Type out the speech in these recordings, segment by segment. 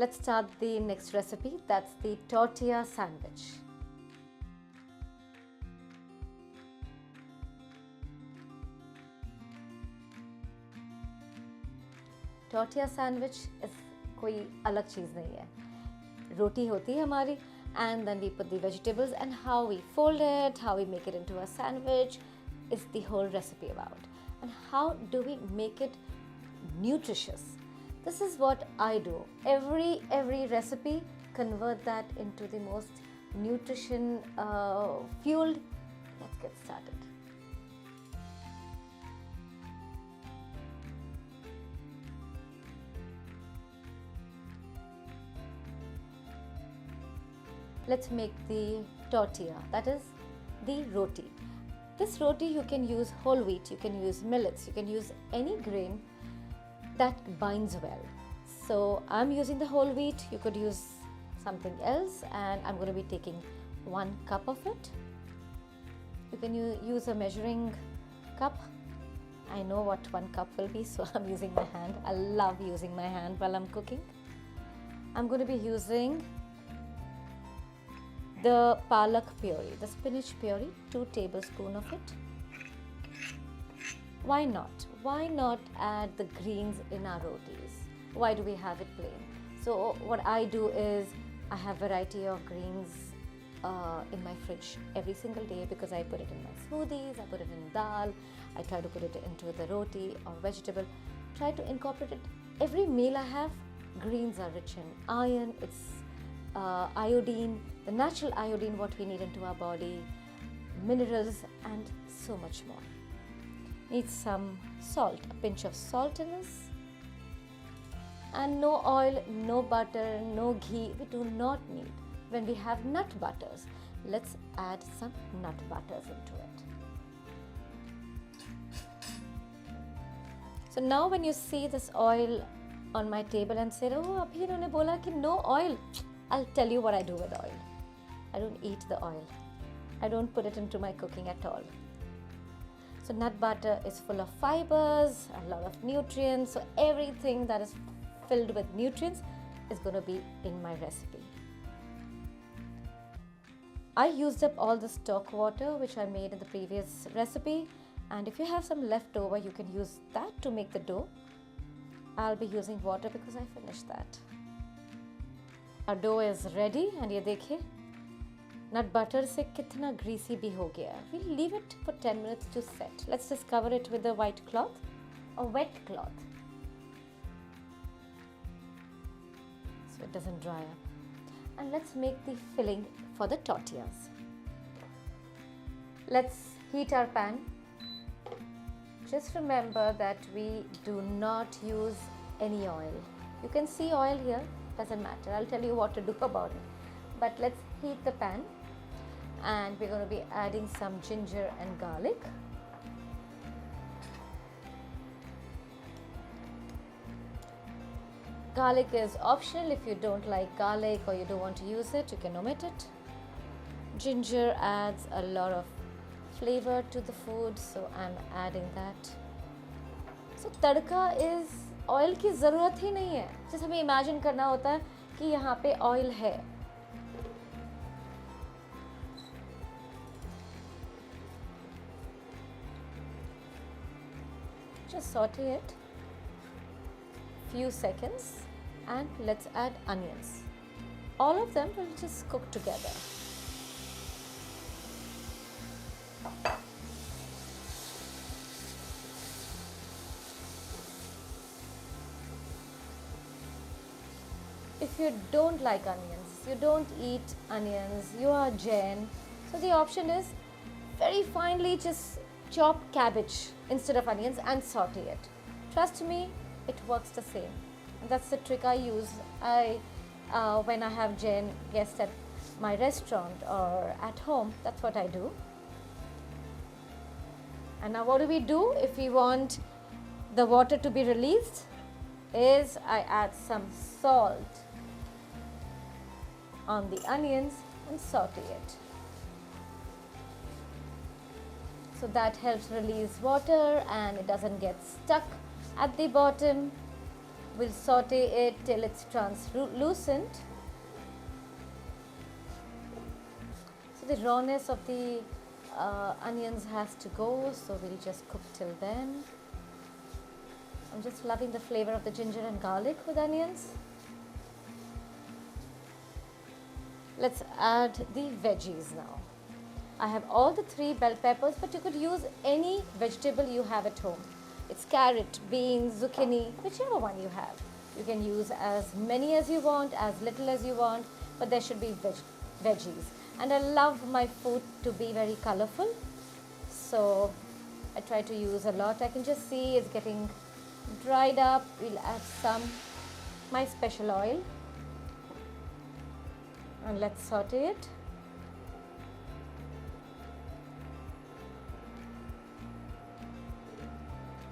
Let's start the next recipe. That's the tortilla sandwich. Tortilla sandwich is कोई अलग चीज़ नहीं है. रोटी होती है हमारी, and then we put the vegetables, and how we fold it, how we make it into a sandwich is the whole recipe about. And how do we make it nutritious? This is what I do. Every recipe, convert that into the most nutrition fueled. Let's get started. Let's make the tortilla, that is the roti. This roti you can use whole wheat, you can use millets, you can use any grain that binds well. So I'm using the whole wheat, you could use something else, and I'm going to be taking 1 cup of it. You can use a measuring cup. I know what 1 cup will be, so I'm using my hand. I love using my hand while I'm cooking. I'm going to be using the palak puree, the spinach puree, 2 tablespoons of it. Why not? Why not add the greens in our rotis? Why do we have it plain? So what I do is I have variety of greens in my fridge every single day, because I put it in my smoothies, I put it in dal, I try to put it into the roti or vegetable, try to incorporate it. Every meal I have, greens are rich in iron, it's iodine, the natural iodine what we need into our body, minerals, and so much more. Need some salt, a pinch of salt in this, and no oil, no butter, no ghee. We do not need. When we have nut butters, let's add some nut butters into it. So now when you see this oil on my table and say, oh, abhi inhone bola ki no oil, I'll tell you what I do with oil. I don't eat the oil. I don't put it into my cooking at all. So nut butter is full of fibers, a lot of nutrients. So everything that is filled with nutrients is going to be in my recipe. I used up all the stock water which I made in the previous recipe, and if you have some leftover, you can use that to make the dough. I'll be using water because I finished that. Our dough is ready, and ये देखिए nut butter से कितना greasy भी हो गया. We'll leave it for 10 minutes to set. Let's just cover it with a white cloth, a wet cloth, so it doesn't dry up. And let's make the filling for the tortillas. Let's heat our pan. Just remember that we do not use any oil. You can see oil here, doesn't matter. I'll tell you what to do about it. But let's heat the pan, and we're going to be adding some ginger and garlic. Garlic is optional. If you don't like garlic or you don't want to use it, you can omit it. Ginger adds a lot of flavor to the food, so I'm adding that. So tadka is oil की ज़रूरत ही नहीं है. Just हमें imagine करना होता है कि यहाँ पे oil है. Just saute it few seconds, and let's add onions. All of them will just cook together. If you don't like onions, you don't eat onions, you are Jain, so the option is very finely just chop cabbage instead of onions and saute it. Trust me, it works the same. And that's the trick I use. When I have Jain guests at my restaurant or at home, that's what I do. And now what do we do if we want the water to be released? Is I add some salt on the onions and saute it. So that helps release water and it doesn't get stuck at the bottom We'll saute it till it's translucent. So the rawness of the onions has to go, so we'll just cook till then. I'm just loving the flavor of the ginger and garlic with onions. Let's add the veggies now. I have all the 3 bell peppers, but you could use any vegetable you have at home. It's carrot, beans, zucchini, whichever one you have. You can use as many as you want, as little as you want, but there should be veggies. And I love my food to be very colorful, so I try to use a lot. I can just see it's getting dried up. We'll add some my special oil and let's saute it.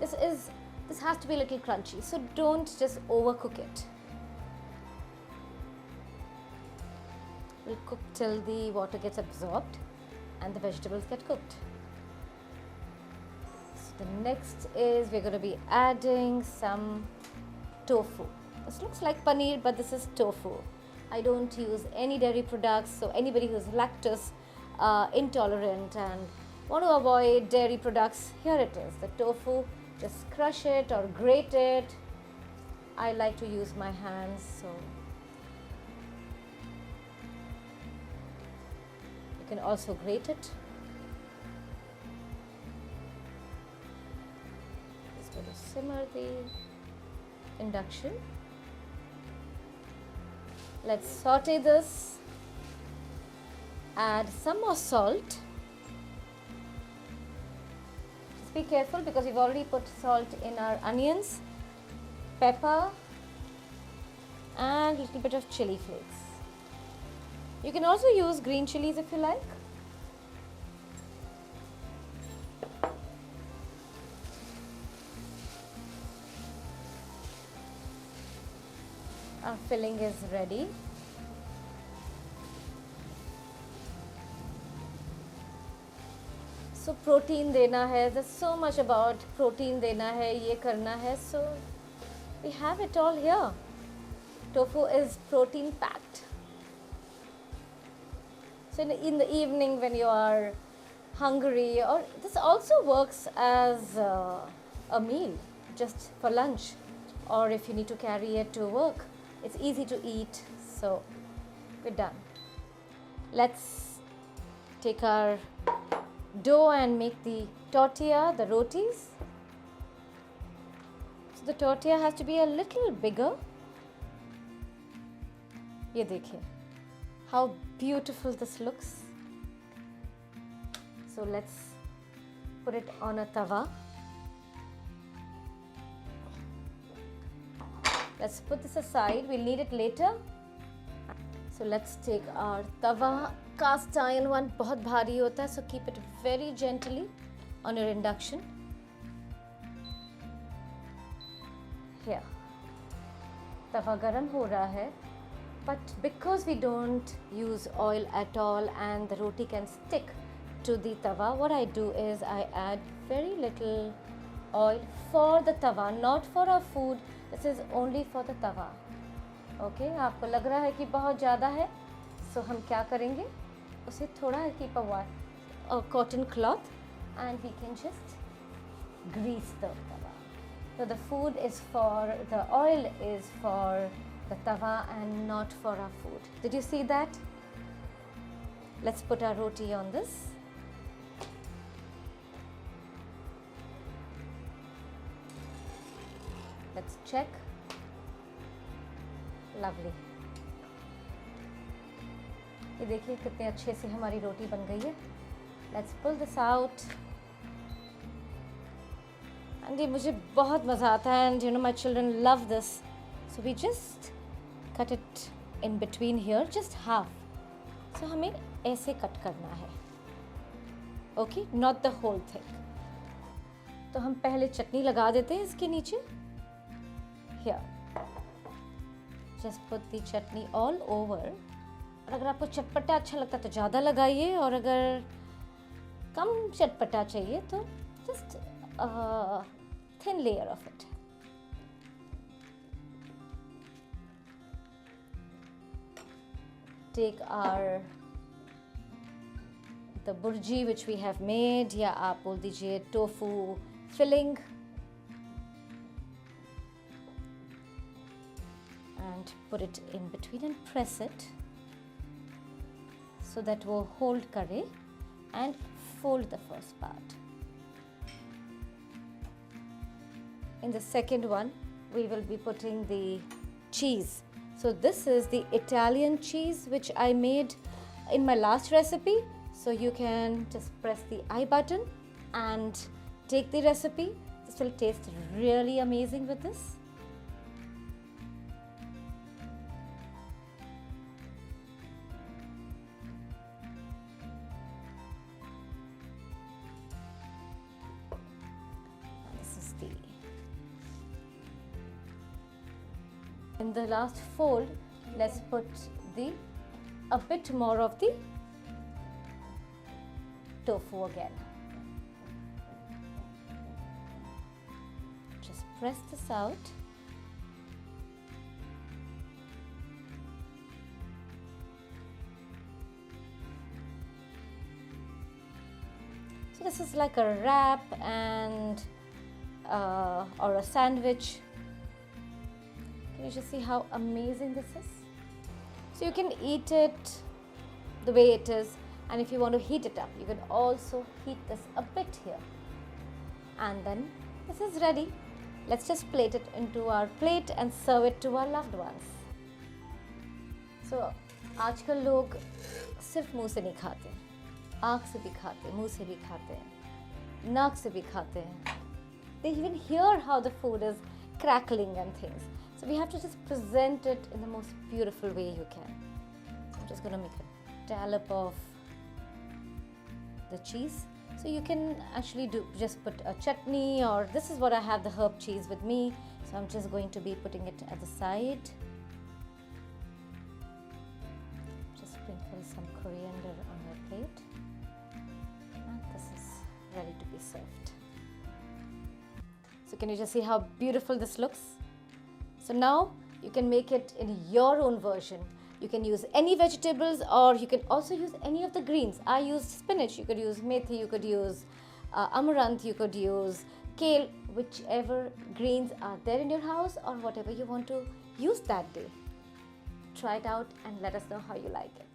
This has to be a little crunchy, so don't just overcook it. We'll cook till the water gets absorbed and the vegetables get cooked. So the next is we're going to be adding some tofu. This looks like paneer, but this is tofu. I don't use any dairy products, so anybody who's lactose intolerant and want to avoid dairy products, here it is, the tofu. Just crush it or grate it. I like to use my hands, so you can also grate it. Just going to simmer the induction. Let's saute this. Add some more salt. Be careful because we've already put salt in our onions, pepper and a little bit of chili flakes. You can also use green chilies if you like. Our filling is ready. So protein देना है, there's so much about protein देना है, ये करना है, so we have it all here. Tofu is protein packed. So in the evening when you are hungry, or this also works as a meal just for lunch, or if you need to carry it to work, it's easy to eat. So we're done. Let's take our dough and make the tortilla, the rotis. So the tortilla has to be a little bigger. ये देखिए how beautiful this looks. So let's put it on a tawa. Let's put this aside, we'll need it later. So let's take our tawa. Cast iron one बहुत भारी होता है, so keep it very gently on your induction. Here, तवा गरम हो रहा है, but because we don't use oil at all and the roti can stick to the tawa, what I do is I add very little oil for the tawa, not for our food. This is only for the tawa. Okay, आपको लग रहा है कि बहुत ज़्यादा है, so हम क्या करेंगे? उसे थोड़ा keep a cotton cloth and we can just grease the tawa. So the food is for, the oil is for the tawa and not for our food. Did you see that? Let's put our roti on this. Let's check. Lovely. ये देखिए कितने अच्छे से हमारी रोटी बन गई है. Let's pull this out. And ये मुझे बहुत मज़ा आता है, and you know my children love this. So we just cut it in between here, just half. So हमें ऐसे कट करना है. Okay, not the whole thing. तो हम पहले चटनी लगा देते हैं इसके नीचे. Here. Just put the chutney all over. और अगर आपको चटपटा अच्छा लगता है तो ज़्यादा लगाइए, और अगर कम चटपटा चाहिए तो just a thin layer of it. take the burji which we have made, या आप बोल दीजिए tofu filling, and put it in between and press it so that वो hold करे, and fold the first part. In the second one, we will be putting the cheese. So this is the Italian cheese which I made in my last recipe. So you can just press the I button and take the recipe. This will taste really amazing with this. In the last fold, let's put a bit more of the tofu again. Just press this out. So this is like a wrap and or a sandwich. Can you just see how amazing this is? So you can eat it the way it is, and if you want to heat it up, you can also heat this a bit here. And then this is ready. Let's just plate it into our plate and serve it to our loved ones. So आजकल लोग सिर्फ मुंह से नहीं खाते, आँख से भी खाते, मुंह से भी खाते हैं, नाक से भी खाते हैं. They even hear how the food is crackling and things. So we have to just present it in the most beautiful way you can. So I'm just going to make a dollop of the cheese. So you can actually just put a chutney, or this is what I have, the herb cheese with me. So I'm just going to be putting it at the side. Just sprinkle some coriander on my plate. And this is ready to be served. So can you just see how beautiful this looks? So now you can make it in your own version. You can use any vegetables, or you can also use any of the greens. I used spinach, you could use methi, you could use amaranth, you could use kale, whichever greens are there in your house or whatever you want to use that day. Try it out and let us know how you like it.